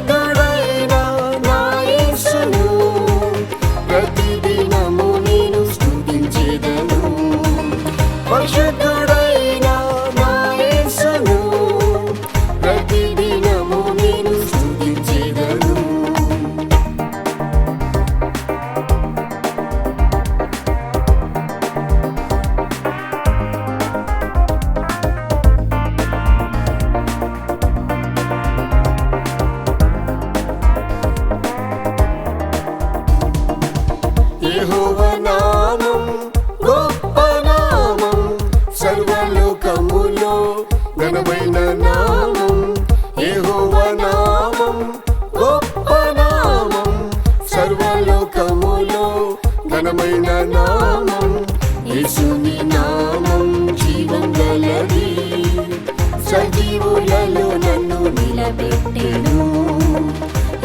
పరిశుద్ధుడైన నా యేసును ప్రతిదినము నేను స్తుతించెదను. పరిశుద్ధుడైన నా యేసును ప్రతిదినము నేను స్తుతించెదను. యెహోవా నామం గొప్ప నామం, సర్వలోకములో ఘనమైన నామం. యెహోవా నామం గొప్ప నామం, సర్వలోకములో ఘనమైన నామం. యేసుని నామం జీవం గలది, సజీవులలో నన్ను నిలబెట్టెను.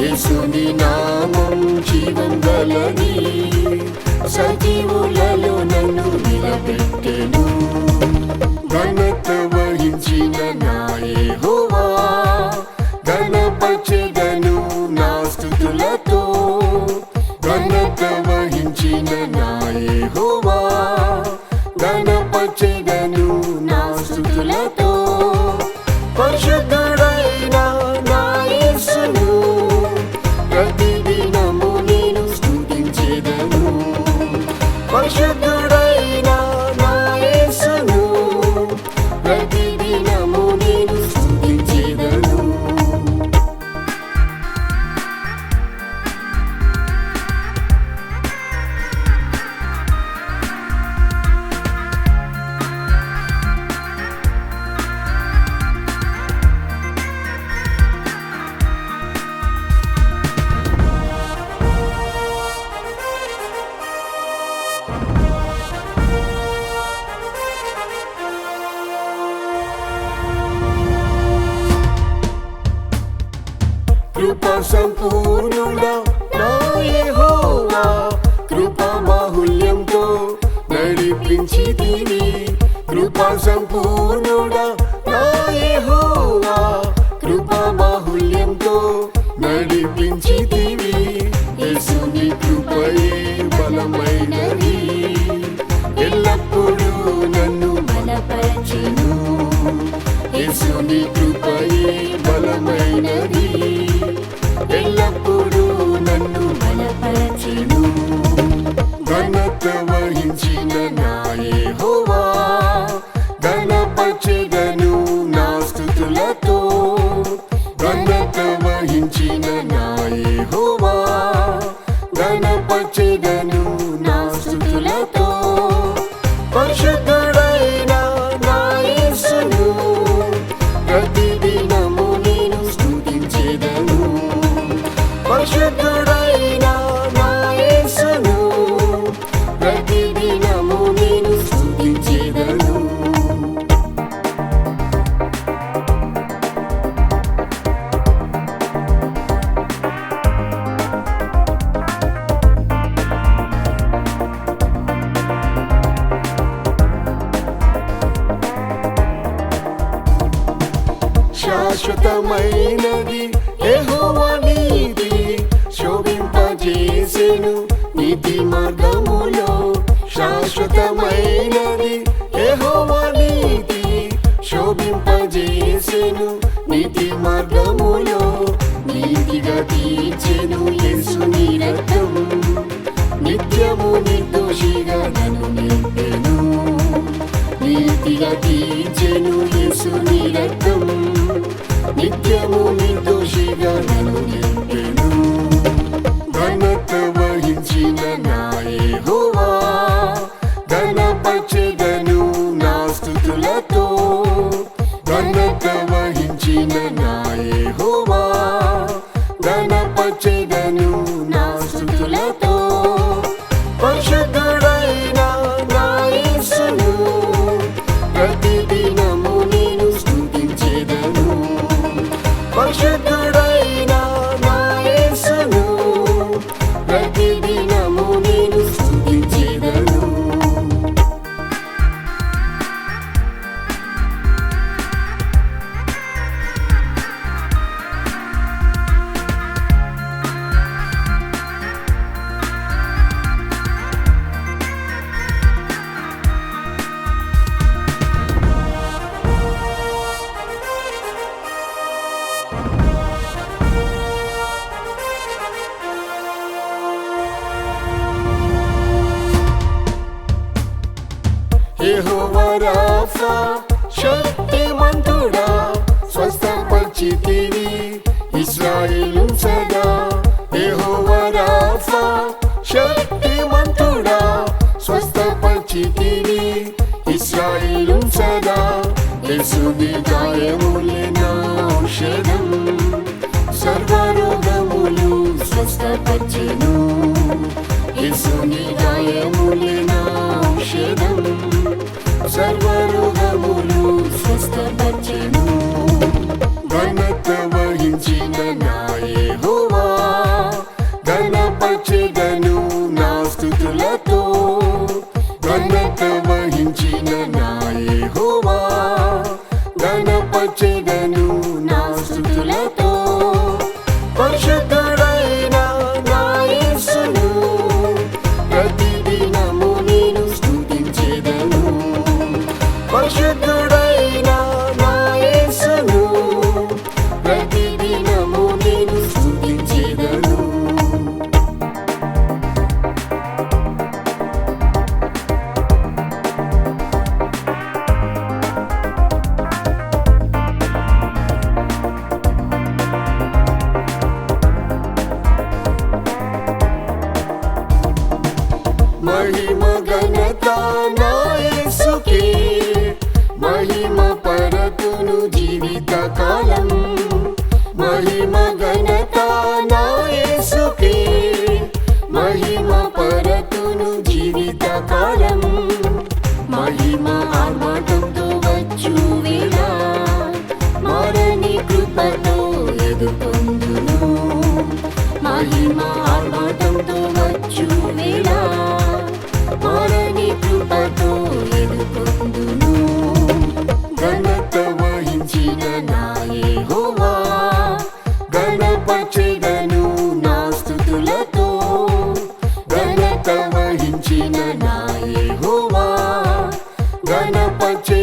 యేసుని నామం జీవం గలది, సజీవులలో నన్ను నిలబెట్టెను. ఘనత వహించిన నా యెహోవా ఘనపరచెదను నా స్తుతులతో. ఘనత వహించిన నా యెహోవా ఘనపరచెదను నా స్తుతులతో. పరిశుద్ధుడైన నా యేసును ప్రతిదినము నేను స్తుతించెదను. పరిశుద్ధుడైన నా యేసును ప్రతిదినము నేను స్తుతించెదను. కృపా సంపూర్ణుడా నా యెహోవా, కృపా బాహుళ్యంతో నడిపించితివి. కృపా సంపూర్ణుడా నా యెహోవా, కృపా బాహుళ్యంతో నడిపించితివి. యేసుని కృపయే బలమైనది, ఎల్లప్పుడూ నన్ను బలపరచెను. యేసుని కృపయే బలమైనది, ఎల్లప్పుడూ నన్ను బలపరచెను. ఘనత వహించిన నా యెహోవా ఘనపరచెదను నా స్తుతులతో. ఘనత వహించిన నా యెహోవా ఘనపరచెదను నా స్తుతులతో. పరిశుద్ధుడైన నా యేసును ప్రతిదినము నేను స్తుతించెదను. పరిశుద్ధుడైన నా యేసును ప్రతిదినము నేను స్తుతించెదను. శాశ్వతమైనది యెహోవా నీతి, శోభింపజేసెను నీతి మార్గములో. శాశ్వతమైనది యెహోవా నీతి, శోభింపజేసెను నీతి మార్గములో. నీతిగా తీర్చెను యేసుని రక్తం, నిత్యము నిర్దోషిగా నన్ను నింపెను. నీతిగా తీర్చెను యేసుని రక్తం, నిత్యము నిర్దోషిగా నన్ను నింపెను. ఘనత వహించిన నా యెహోవా ఘనపరచెదను నా స్తుతులతో. ఘనత వహించిన నా యెహోవా ఘనపరచెదను నా స్తుతులతో. పరిశుద్ధుడైన నా యేసును ప్రతిదినము నేను స్తుతించెదను. పరిశుద్ధుడైన నా యేసును ప్రతిదినము నేను స్తుతించెదను. రాఫా శక్తిమంతుడా స్వస్థపరిచితివి ఇశ్రాయేలు సదా యెహోవా రాఫా శక్తిమంతుడా స్వస్థపరిచితివి ఇశ్రాయేలు సదా యేసుని గాయములే నా ఔషధం సర్వరోగములు స్వస్థపరిచెను యేసుని గాయములే నా ఔషధం సర్వరోగములు స్వస్థపరిచెను ఘనత వహించిన నా యెహోవా ఘనపరచెదను నా స్తుతులతో ఘనత వహించిన నా యెహోవా ఘనపరచెదను నా స్తుతులతో పరిశుద్ధుడైన నా యేసును ప్రతిదినము నేను స్తుతించెదను పరిశుద్ధుడైన నా యేసును ప్రతిదినము నేను స్తుతించెదను మహిమ ఘనత నా యేసుకే మహిమ పరతును జీవిత కాలం మహిమ ఘనత నా యేసుకే మహిమ పరతును జీవిత కాలం మహిమ ఆర్భాటంతో వచ్చు వేళ మారని కృపతో ఎదుర్కొందును మహిమ ఆర్భాటంతో వచ్చు వేళ మారని కృపతో ఎదుర్కొందును ఘనత వహించిన నా యెహోవా ఘనపరచెదను నా స్తుతులతో ఘనత వహించిన నా యెహోవా ఘనపరచెదను